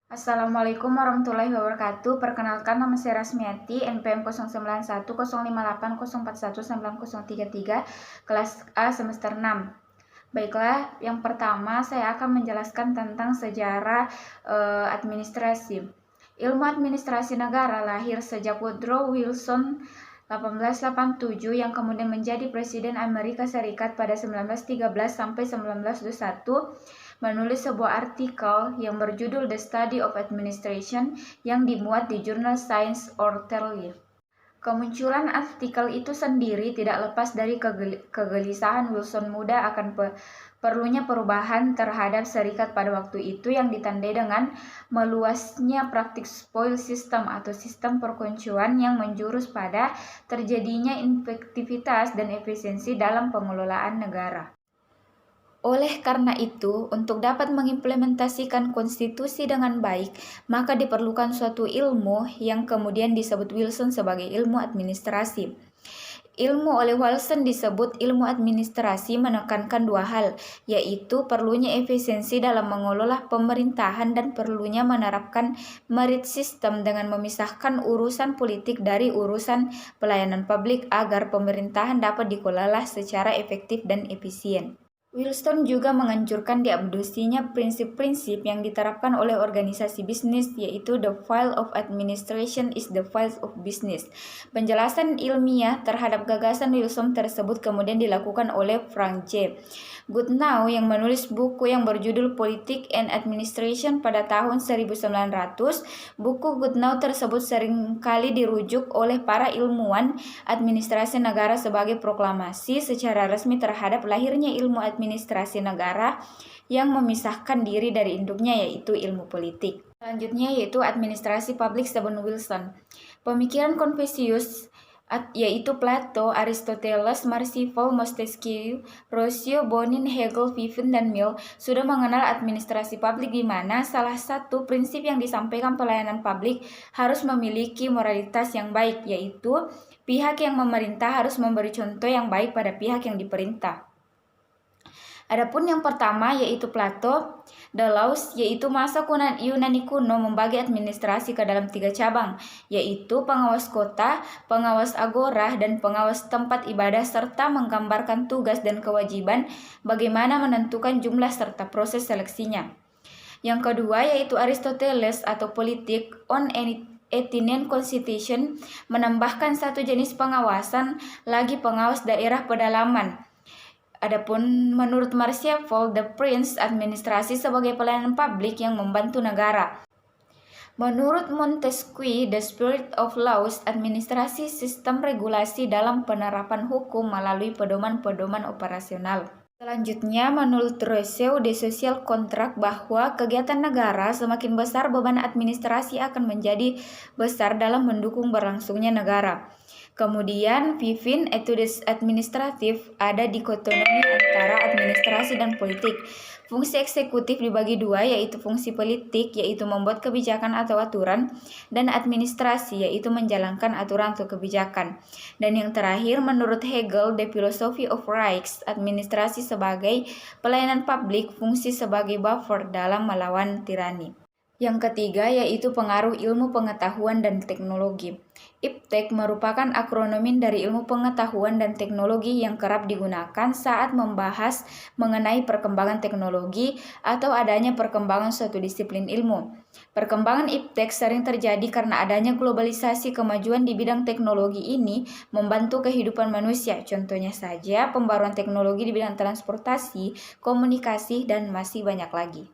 Assalamualaikum warahmatullahi wabarakatuh. Perkenalkan, nama saya Rasmiati, NPM 091080419033, kelas A semester 6. Baiklah, yang pertama saya akan menjelaskan tentang sejarah administrasi. Ilmu administrasi negara lahir sejak Woodrow Wilson 1887 yang kemudian menjadi Presiden Amerika Serikat pada 1913 sampai 1921, menulis sebuah artikel yang berjudul The Study of Administration yang dimuat di jurnal Science Orthodoxy. Kemunculan artikel itu sendiri tidak lepas dari kegelisahan Wilson muda akan perlunya perubahan terhadap serikat pada waktu itu yang ditandai dengan meluasnya praktik spoil system atau sistem perkuncuan yang menjurus pada terjadinya efektivitas dan efisiensi dalam pengelolaan negara. Oleh karena itu, untuk dapat mengimplementasikan konstitusi dengan baik, maka diperlukan suatu ilmu yang kemudian disebut Wilson sebagai ilmu administrasi. Ilmu oleh Wilson disebut ilmu administrasi menekankan dua hal, yaitu perlunya efisiensi dalam mengelola pemerintahan dan perlunya menerapkan merit system dengan memisahkan urusan politik dari urusan pelayanan publik agar pemerintahan dapat dikelola secara efektif dan efisien. Wilson juga menganjurkan diadopsinya prinsip-prinsip yang diterapkan oleh organisasi bisnis, yaitu the file of administration is the file of business. Penjelasan ilmiah terhadap gagasan Wilson tersebut kemudian dilakukan oleh Frank J. Goodnow yang menulis buku yang berjudul Politics and Administration pada tahun 1900. Buku Goodnow tersebut seringkali dirujuk oleh para ilmuwan administrasi negara sebagai proklamasi secara resmi terhadap lahirnya ilmu administrasi negara yang memisahkan diri dari induknya, yaitu ilmu politik. Selanjutnya yaitu administrasi publik sebelum Wilson. Pemikiran Konfusius yaitu Plato, Aristoteles, Marsifal, Montesquieu, Rousseau, Bonin, Hegel, Vivien, dan Mill sudah mengenal administrasi publik, di mana salah satu prinsip yang disampaikan pelayanan publik harus memiliki moralitas yang baik, yaitu pihak yang memerintah harus memberi contoh yang baik pada pihak yang diperintah. Adapun yang pertama yaitu Plato, The Laws, yaitu masa Yunani kuno membagi administrasi ke dalam 3 cabang, yaitu pengawas kota, pengawas agora, dan pengawas tempat ibadah, serta menggambarkan tugas dan kewajiban bagaimana menentukan jumlah serta proses seleksinya. Yang kedua yaitu Aristoteles atau Politik on Athenian Constitution, menambahkan satu jenis pengawasan lagi, pengawas daerah pedalaman. Adapun menurut Machiavelli, The Prince, administrasi sebagai pelayanan publik yang membantu negara. Menurut Montesquieu, The Spirit of Laws, administrasi sistem regulasi dalam penerapan hukum melalui pedoman-pedoman operasional. Selanjutnya, menurut Rousseau, The Social Contract, bahwa kegiatan negara semakin besar beban administrasi akan menjadi besar dalam mendukung berlangsungnya negara. Kemudian, Vivien, Etudes Administratif, ada dikotomi antara administrasi dan politik. Fungsi eksekutif dibagi dua, yaitu fungsi politik, yaitu membuat kebijakan atau aturan, dan administrasi, yaitu menjalankan aturan atau kebijakan. Dan yang terakhir, menurut Hegel, The Philosophy of Rights, administrasi sebagai pelayanan publik, fungsi sebagai buffer dalam melawan tirani. Yang ketiga yaitu pengaruh ilmu pengetahuan dan teknologi. IPTEK merupakan akronim dari ilmu pengetahuan dan teknologi yang kerap digunakan saat membahas mengenai perkembangan teknologi atau adanya perkembangan suatu disiplin ilmu. Perkembangan IPTEK sering terjadi karena adanya globalisasi. Kemajuan di bidang teknologi ini membantu kehidupan manusia. Contohnya saja pembaruan teknologi di bidang transportasi, komunikasi, dan masih banyak lagi.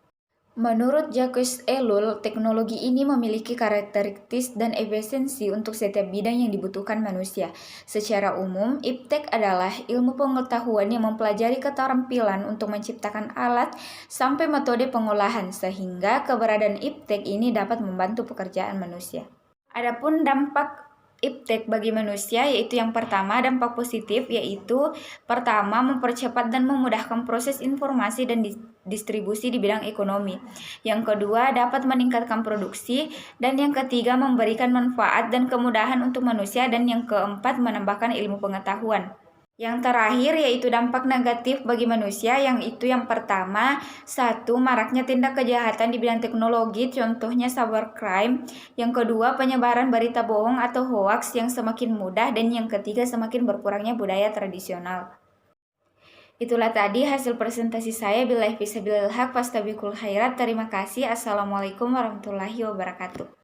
Menurut Jacques Ellul, teknologi ini memiliki karakteristik dan efisiensi untuk setiap bidang yang dibutuhkan manusia. Secara umum, IPTEK adalah ilmu pengetahuan yang mempelajari keterampilan untuk menciptakan alat sampai metode pengolahan, sehingga keberadaan IPTEK ini dapat membantu pekerjaan manusia. Adapun dampak IPTEK bagi manusia yaitu yang pertama, dampak positif, yaitu pertama, mempercepat dan memudahkan proses informasi dan distribusi di bidang ekonomi. Yang kedua, dapat meningkatkan produksi, dan yang ketiga, memberikan manfaat dan kemudahan untuk manusia, dan yang keempat, menambahkan ilmu pengetahuan. Yang terakhir yaitu dampak negatif bagi manusia, yang itu yang pertama, satu, maraknya tindak kejahatan di bidang teknologi, contohnya cybercrime. Yang kedua, penyebaran berita bohong atau hoaks yang semakin mudah. Dan yang ketiga, semakin berkurangnya budaya tradisional. Itulah tadi hasil presentasi saya. Billahi fisabilil haq, fastabiqul khairat. Terima kasih. Assalamualaikum warahmatullahi wabarakatuh.